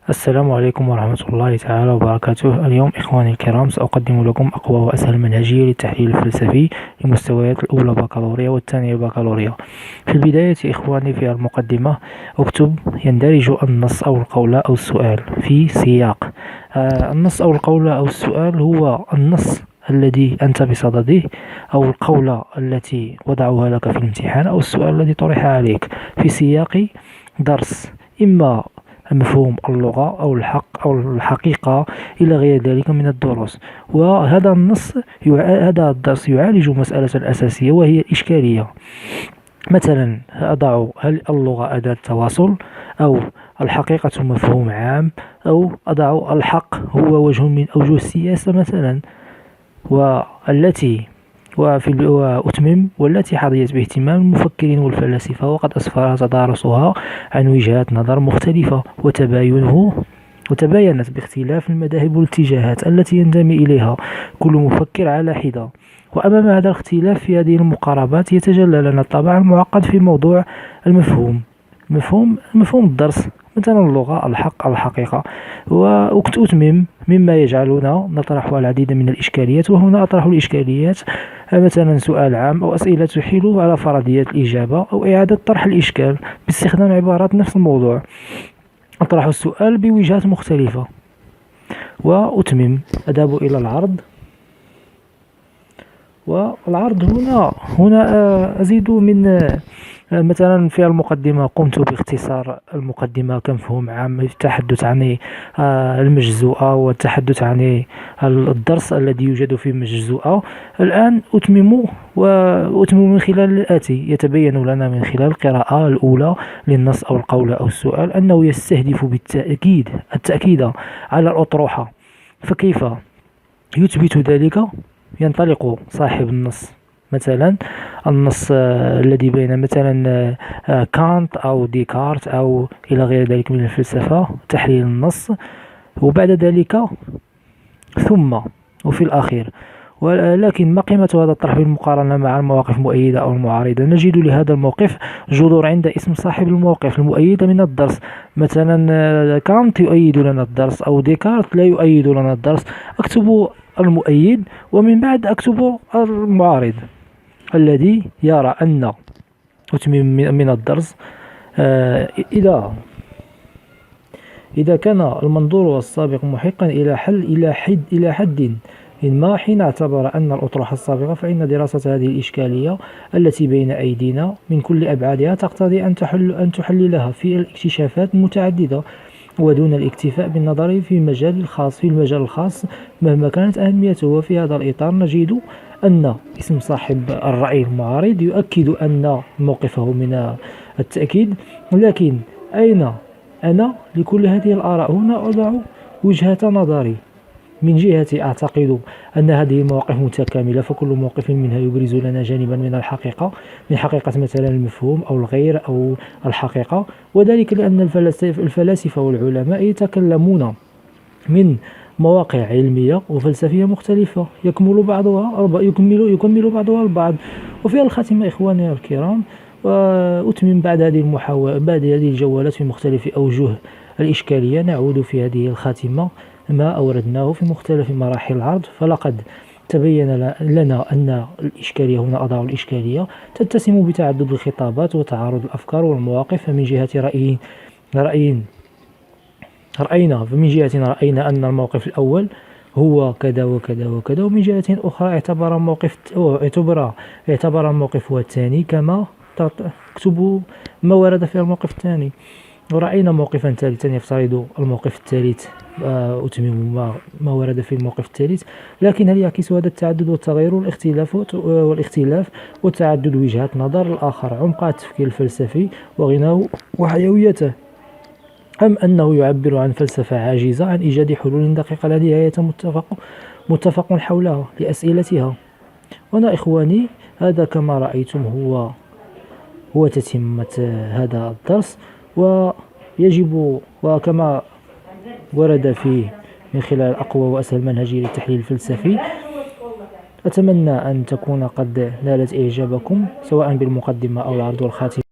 السلام عليكم ورحمة الله تعالى وبركاته. اليوم إخواني الكرام سأقدم لكم أقوى وأسهل منهجية للتحليل الفلسفي للمستويات الأولى بكالوريا والثانية بكالوريا. في البداية إخواني في المقدمة اكتب يندرج النص أو القول أو السؤال في سياق. النص أو القول أو السؤال هو النص الذي أنت بصدده، أو القولة التي وضعوها لك في الامتحان، أو السؤال الذي طرح عليك في سياق درس، إما مفهوم اللغة أو الحق أو الحقيقة إلى غير ذلك من الدروس. وهذا هذا الدرس يعالج مسألة أساسية وهي الإشكالية. مثلا أضع هل اللغة أداة تواصل، أو الحقيقة مفهوم عام، أو أضع الحق هو وجه من أوجه السياسة مثلا. وأتمم والتي حظيت باهتمام المفكرين والفلاسفة، وقد أسفر تدارسها عن وجهات نظر مختلفة وتباينت باختلاف المذاهب والاتجاهات التي ينتمي إليها كل مفكر على حدة. وأمام هذا الاختلاف في هذه المقاربات يتجلى لنا الطابع المعقد في موضوع مفهوم الدرس، مثلا اللغة، الحق، الحقيقة. وأتمم مما يجعلنا نطرح العديد من الإشكاليات، وهنا أطرح الإشكاليات مثلا سؤال عام أو أسئلة تحيل على فرضيات الإجابة أو إعادة طرح الإشكال باستخدام عبارات نفس الموضوع. أطرح السؤال بوجهات مختلفة وأتمم. أذهب إلى العرض، والعرض هنا أزيد من مثلا في المقدمة قمت باختصار المقدمة كمفهوم عام، التحدث عن المجزوءة والتحدث عن الدرس الذي يوجد في المجزوءة. الآن أتمم من خلال الآتي. يتبين لنا من خلال القراءة الأولى للنص أو القول أو السؤال أنه يستهدف التأكيد على الأطروحة. فكيف يثبت ذلك؟ ينطلق صاحب النص، مثلا النص الذي بين مثلا كانت أو ديكارت أو إلى غير ذلك من الفلسفة، تحليل النص، وبعد ذلك وفي الأخير. ولكن ما قيمة هذا الطرح بالمقارنة مع المواقف المؤيدة أو المعارضة؟ نجد لهذا الموقف جذور عند اسم صاحب الموقف المؤيدة من الدرس. مثلا كانت يؤيد لنا الدرس، أو ديكارت لا يؤيد لنا الدرس. أكتب المؤيد ومن بعد أكتب المعارض الذي يرى أن أتمم من الدرس. إذا كان المنظور السابق محقا إلى حد ما، حين اعتبر أن الأطروحة السابقة، فإن دراسة هذه الإشكالية التي بين أيدينا من كل أبعادها تقتضي أن تحللها في الاكتشافات المتعددة، ودون الاكتفاء بالنظر في المجال الخاص مهما كانت أهميته. وفي هذا الإطار نجد أن اسم صاحب الرأي المعارض يؤكد أن موقفه من التأكيد. لكن أين أنا لكل هذه الآراء؟ هنا أضع وجهة نظري. من جهتي أعتقد أن هذه المواقف متكاملة، فكل موقف منها يبرز لنا جانبا من حقيقة مثلا المفهوم أو الغير أو الحقيقة. وذلك لأن الفلاسفة والعلماء يتكلمون من مواقع علمية وفلسفية مختلفة، يكمل بعضها البعض. وفي الخاتمة إخواني الكرام، وأتمم بعد هذه الجولات في مختلف أوجه الإشكالية، نعود في هذه الخاتمة ما أوردناه في مختلف مراحل العرض. فلقد تبين لنا أن الإشكالية، هنا أضع الإشكالية، تتسم بتعدد الخطابات وتعارض الأفكار والمواقف. فمن جهة رأينا أن الموقف الأول هو كذا وكذا وكذا، ومن جهة أخرى اعتبر الموقف هو الثاني، كما تكتب ما ورد في الموقف الثاني. ورأينا موقفا ثالثا يفترض الموقف الثالث أتمم ما ورد في الموقف الثالث. لكن هل يعكس هذا التعدد والتغير والاختلاف وتعدد وجهات نظر الآخر عمق التفكير الفلسفي وغناه وحيويته، أم أنه يعبر عن فلسفة عاجزة عن إيجاد حلول دقيقة لا نهاية متفق حولها لأسئلتها؟ وأنا إخواني هذا كما رأيتم هو تتمة هذا الدرس. ويجب، وكما ورد فيه من خلال أقوى وأسهل منهجية للتحليل الفلسفي، أتمنى أن تكون قد نالت إعجابكم سواء بالمقدمة أو العرض والخاتمة.